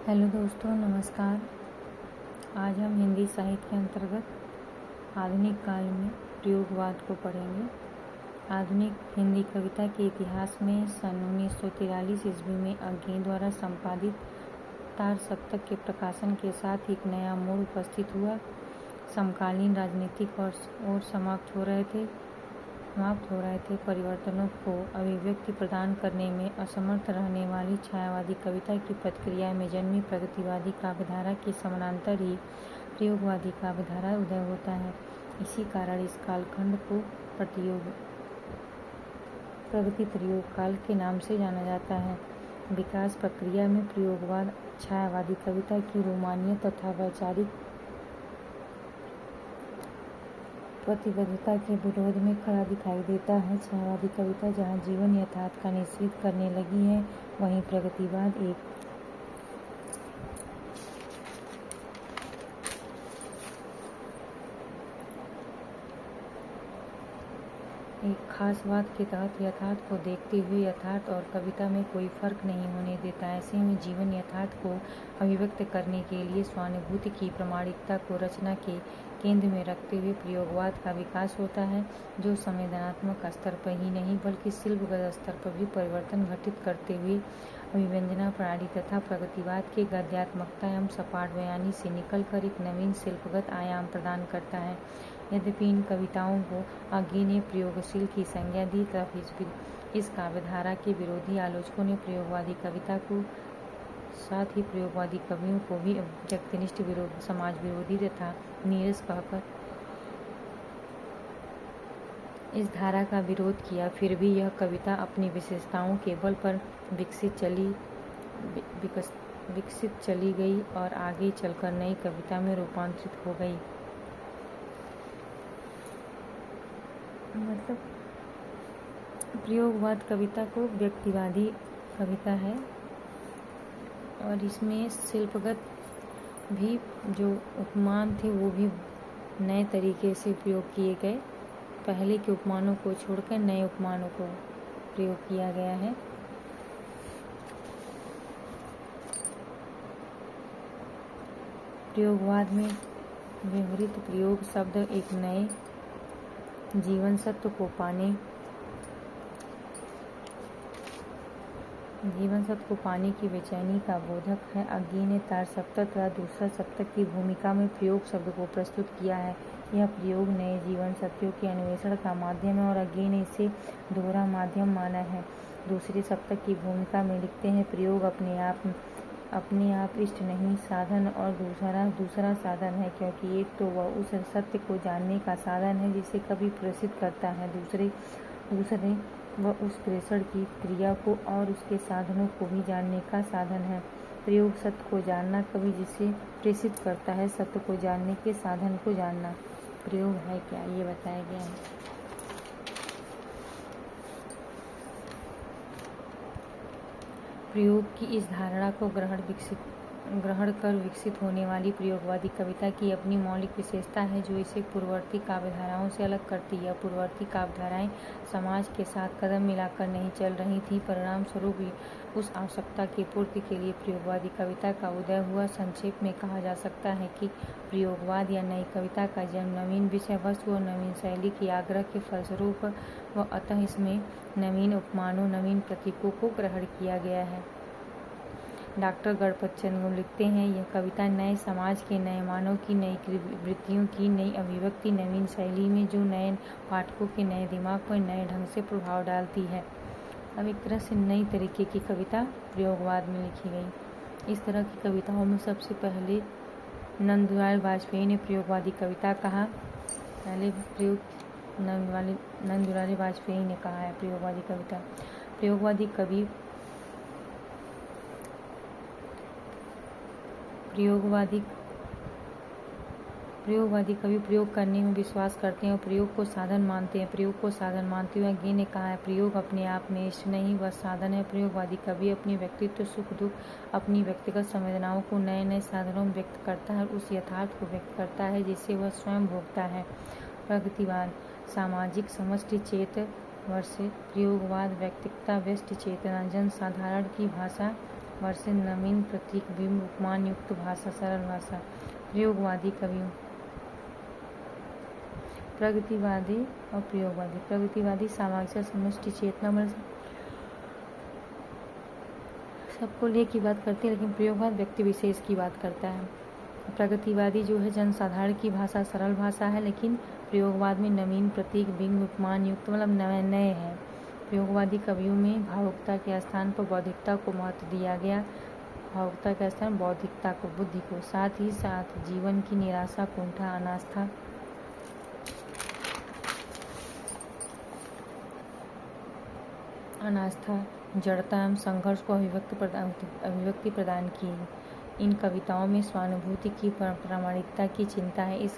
Hello दोस्तों, नमस्कार। आज हम हिंदी साहित्य के अंतर्गत आधुनिक काल में प्रयोगवाद को पढ़ेंगे। आधुनिक हिंदी कविता के इतिहास में सन 1943 ईस्वी में अज्ञे द्वारा संपादित तार सप्तक के प्रकाशन के साथ एक नया मोड़ उपस्थित हुआ। समकालीन राजनीतिक और समाप्त हो रहे थे परिवर्तनों को अभिव्यक्ति प्रदान करने में असमर्थ रहने वाली छायावादी कविता की प्रतिक्रिया में जन्मी प्रगतिवादी काव्यधारा के समानांतर ही प्रयोगवादी काव्यधारा उदय होता है। इसी कारण इस कालखंड को प्रगति प्रयोग काल के नाम से जाना जाता है। विकास प्रक्रिया में प्रयोगवाद छायावादी कविता की रोमानियत तथा वैचारिक प्रतिबद्धता के विरोध में खड़ा दिखाई देता है। छायावादी कविता जहाँ जीवन यथार्थ का निषेध करने लगी है, वहीं प्रगतिवाद एक खास बात के तहत यथार्थ को देखते हुए यथार्थ और कविता में कोई फर्क नहीं होने देता। ऐसे में जीवन यथार्थ को अभिव्यक्त करने के लिए स्वानुभूति की प्रामाणिकता को रचना के केंद्र में रखते हुए प्रयोगवाद का विकास होता है, जो संवेदनात्मक स्तर पर ही नहीं बल्कि शिल्पगत स्तर पर भी परिवर्तन घटित करते हुए अभिव्यंजना प्रणाली तथा प्रगतिवाद के गद्यात्मकता एवं सपाट बयानी से निकलकर एक नवीन शिल्पगत आयाम प्रदान करता है। यद्यपि इन कविताओं को अज्ञे ने प्रयोगशील की संज्ञा दी, तब इस काव्यधारा के विरोधी आलोचकों ने प्रयोगवादी कविता को साथ ही प्रयोगवादी कवियों को भी व्यक्तिनिष्ठ विरोध, समाज विरोधी तथा नीरस कहकर इस धारा का विरोध किया। फिर भी यह कविता अपनी विशेषताओं के बल पर विकसित चली गई और आगे चलकर नई कविता में रूपांतरित हो गई। मतलब प्रयोगवाद कविता को व्यक्तिवादी कविता है और इसमें शिल्पगत भी जो उपमान थे वो भी नए तरीके से प्रयोग किए गए। पहले के उपमानों को छोड़कर नए उपमानों को प्रयोग किया गया है। प्रयोगवाद में व्यवहृत प्रयोग शब्द एक नए जीवन सत्व को पाने की बेचैनी का बोधक है। अज्ञे ने तार सप्तक तथा दूसरा सप्तक की भूमिका में प्रयोग शब्द को प्रस्तुत किया है। यह प्रयोग नए जीवन सत्यों के अन्वेषण का माध्यम है और अज्ञे ने इसे दोहरा माध्यम माना है। दूसरे सप्तक की भूमिका में लिखते हैं, प्रयोग अपने आप इष्ट नहीं साधन और दूसरा साधन है, क्योंकि एक तो वह उस सत्य को जानने का साधन है जिसे कभी प्रेषित करता है, दूसरे वह उस प्रेषण की क्रिया को और उसके साधनों को भी जानने का साधन है। प्रयोग सत्य को जानना, कवि जिसे प्रेषित करता है, सत्य को जानने के साधन को जानना। प्रयोग है क्या, ये बताया गया है। प्रयोग की इस धारणा को ग्रहण कर विकसित होने वाली प्रयोगवादी कविता की अपनी मौलिक विशेषता है, जो इसे पूर्ववर्ती काव्यधाराओं से अलग करती है। पूर्ववर्ती काव्यधाराएं समाज के साथ कदम मिलाकर नहीं चल रही थी, परिणाम स्वरूप उस आवश्यकता की पूर्ति के लिए प्रयोगवादी कविता का उदय हुआ। संक्षेप में कहा जा सकता है कि प्रयोगवाद या नई कविता का जन्म नवीन विषय वस्तु और नवीन शैली के आग्रह के फलस्वरूप व अतः इसमें नवीन उपमानों, नवीन प्रतीकों को ग्रहण किया गया है। डॉक्टर गणपत चंद्र लिखते हैं, यह कविता नए समाज के नए मानव की नई वृत्तियों की नई अभिव्यक्ति, नवीन शैली में जो नए पाठकों के नए दिमाग पर नए ढंग से प्रभाव डालती है। अब एक तरह से नई तरीके की कविता प्रयोगवाद में लिखी गई। इस तरह की कविताओं में सबसे पहले नंदलाल वाजपेयी ने प्रयोगवादी कविता कहा। पहले प्रयोग नंदलाल वाजपेयी ने कहा है प्रयोगवादी कविता। प्रयोगवादी कवि प्रयोग करने में विश्वास करते हैं और प्रयोग को साधन मानते हैं। प्रयोग को साधन मानते हुए अज्ञे ने कहा है, प्रयोग अपने आप में इष्ट नहीं, वह साधन है। प्रयोगवादी कवि अपने व्यक्तित्व, सुख दुख, अपनी व्यक्तिगत संवेदनाओं को नए नए साधनों में व्यक्त करता है और उस यथार्थ को व्यक्त करता है जिसे वह स्वयं भोगता है। प्रगतिवाद सामाजिक समष्टि चेत वर्ष, प्रयोगवाद व्यक्तिगता व्यष्टि चेतना, जन साधारण की भाषा वर्ष नवीन प्रतीक बिंब उपमान युक्त भाषा सरल भाषा। प्रयोगवादी कवियों प्रगतिवादी और प्रयोगवादी। प्रगतिवादी सामाजिक समष्टि चेतना बल सबको ले की बात करती है, लेकिन प्रयोगवाद व्यक्ति विशेष की बात करता है। प्रगतिवादी जो है जनसाधारण की भाषा सरल भाषा है, लेकिन प्रयोगवाद में नवीन प्रतीक बिंब उपमान युक्त मतलब नए है। प्रयोगवादी कवियों में भावुकता के स्थान पर बौद्धिकता को महत्व दिया गया। भावुकता के स्थान बौद्धिकता को, बुद्धि को, साथ ही साथ जीवन की निराशा, कुंठा, अनास्था, जड़ता एवं संघर्ष को अभिव्यक्ति प्रदान की। इन कविताओं में स्वानुभूति की प्रामाणिकता की चिंता है। इन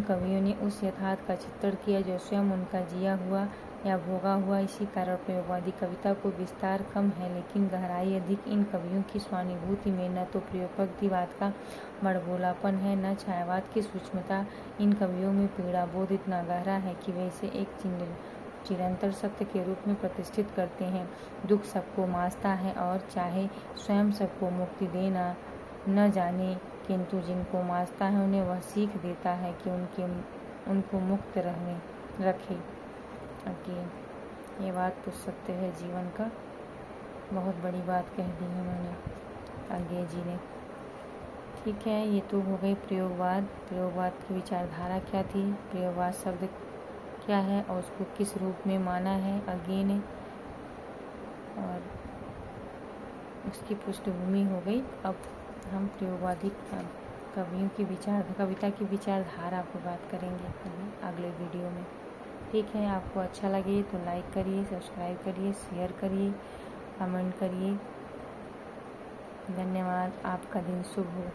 कवियों ने उस यथार्थ का चित्रण किया जो स्वयं उनका जिया हुआ या भोगा हुआ। इसी कारण प्रयोगवादी कविता को विस्तार कम है, लेकिन गहराई अधिक। इन कवियों की स्वानुभूति में न तो प्रयोगवाद का बड़बोलापन है, न छायावाद की सूक्ष्मता। इन कवियों में पीड़ा बोध इतना गहरा है कि वे इसे एक चिरंतर सत्य के रूप में प्रतिष्ठित करते हैं। दुख सबको मांसता है और चाहे स्वयं सबको मुक्ति देना न जाने, किंतु जिनको मांसता है उन्हें वह सीख देता है कि उनको मुक्त रखे। ये बात तो सत्य है जीवन का, बहुत बड़ी बात कह दी है उन्होंने आगे जी ने। ठीक है, ये तो हो गई प्रयोगवाद। प्रयोगवाद की विचारधारा क्या थी, प्रयोगवाद शब्द क्या है और उसको किस रूप में माना है अगेन, और उसकी पृष्ठभूमि हो गई। अब हम प्रयोगवादी कवियों की कविता की विचारधारा पर बात करेंगे अगले वीडियो में। ठीक है, आपको अच्छा लगे तो लाइक करिए, सब्सक्राइब करिए, शेयर करिए, कमेंट करिए। धन्यवाद। आपका दिन शुभ हो।